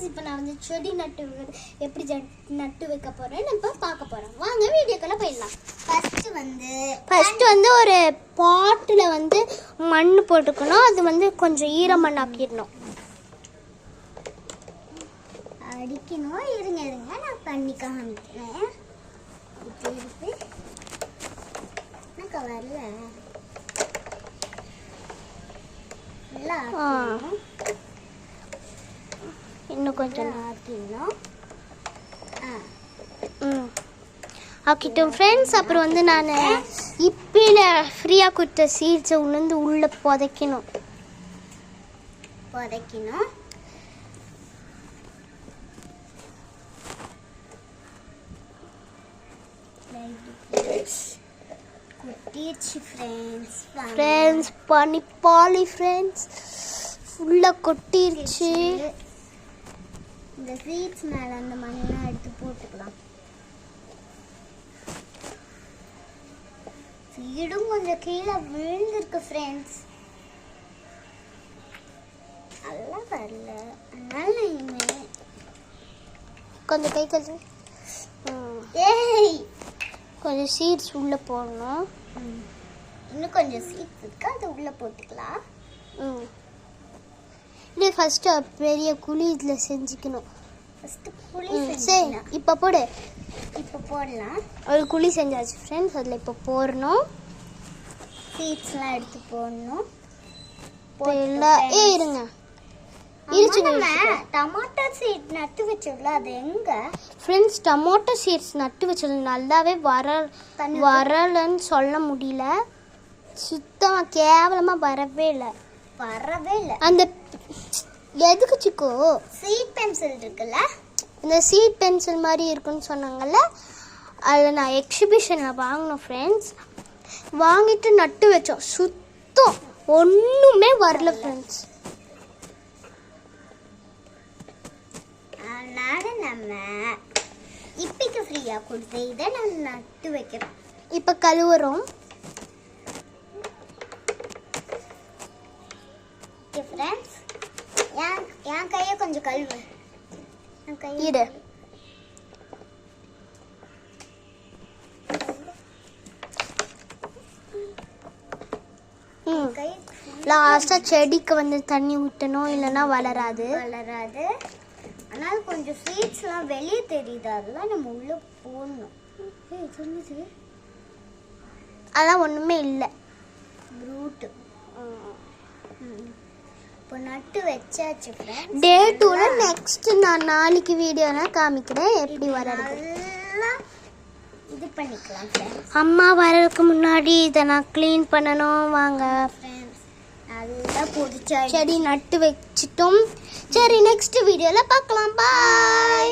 இப்போ நான் வந்து செடி எப்படி நட்டு வைக்க போறேன் நம்ம பார்க்க போறோம். வாங்க வீடியோக்குள்ள போயிடலாம். ஃபர்ஸ்ட் வந்து ஒரு பாட்டில் வந்து மண் போட்டுக்கணும். அது வந்து கொஞ்சம் ஈரமண் ஆக்கிடணும். அடிக்கணும். இருங்க நான் பண்ணி காமிக்கிறேன். எனக்கு வரல. இன்னும் கொஞ்சம் ஆக்கிடணும். ஆக்கிட்டோம் ஃப்ரெண்ட்ஸ். அப்புறம் வந்து நான் இப்பில ஃப்ரீயாக கொடுத்த சீட்ஸை உளுந்து உள்ளே புதைக்கணும். ஃப்ரெண்ட்ஸ் பாலி ஃப்ரெண்ட்ஸ் ஃபுல்லாக கொட்டிருச்சு. இந்த சீட்ஸ் மேலே அந்த மண்ணெல்லாம் எடுத்து போட்டுக்கலாம். சீடும் கொஞ்சம் கீழே விழுந்திருக்கு ஃப்ரெண்ட்ஸ். நல்லா வரல. அதனால இனிமேல் கொஞ்சம் கை கழுத்து கொஞ்சம் சீட்ஸ் உள்ளே போடணும். இன்னும் கொஞ்சம் சீட்ஸ் இருக்கு, அது உள்ளே போட்டுக்கலாம். இது ஃபர்ஸ்ட் பெரிய குழி இதில் செஞ்சுக்கணும். சரி, இப்போ போடு. இப்போ போடலாம். ஒரு குழி செஞ்சாச்சு ஃப்ரெண்ட்ஸ். அதில் இப்போ போடணும். சீட்ஸ்லாம் எடுத்து போடணும். இருங்க டொமேட்டோ சீட் நட்டு வச்சோம்ல, அது எங்க ஃப்ரெண்ட்ஸ்? டொமேட்டோ சீட்ஸ் நட்டு வச்சது நல்லாவே வரலன்னு சொல்ல முடியல. சுத்தமாக கேவலமாக வரவே இல்லை. அந்த எதுக்கு சிக்கோ சீட் பென்சில் இருக்குல்ல, இந்த சீட் பென்சில் மாதிரி இருக்குன்னு சொன்னாங்கல்ல, அதில் நான் எக்ஸிபிஷனில் வாங்கினோம் ஃப்ரெண்ட்ஸ். வாங்கிட்டு நட்டு வச்சோம். சுத்தம் ஒன்றுமே வரல ஃப்ரெண்ட்ஸ். அதனால நம்ம இப்பைக்கு ஃப்ரீயாக கொடுத்து இதை நம்ம நட்டு வைக்கிறோம். இப்போ கழுவுறோம். ஃப்ரெண்ட்ஸ், என் கையை கொஞ்சம் கழுவு. இடு. லாஸ்ட்டாக செடிக்கு வந்து தண்ணி ஊற்றணும், இல்லைன்னா வளராது. அதனால கொஞ்சம் சீட்ஸ்லாம் வெளியே தெரியுது, அதெல்லாம் நம்ம உள்ளே போடணும். அதெல்லாம் ஒன்றுமே இல்லை. ரூட்டு இப்போ நட்டு வச்சாச்சு. டே 2ல நெக்ஸ்ட் நான் நாளைக்கு வீடியோலாம் காமிக்கிறேன் எப்படி வளருது. இது பண்ணிக்கலாம். அம்மா வரதுக்கு முன்னாடி இதை நான் க்ளீன் பண்ணணும். வாங்க நல்லா பொடிச்சா செடி நட்டு வச்சிட்டோம். சரி, நெக்ஸ்ட் வீடியோவில் பார்க்கலாம். பாய்.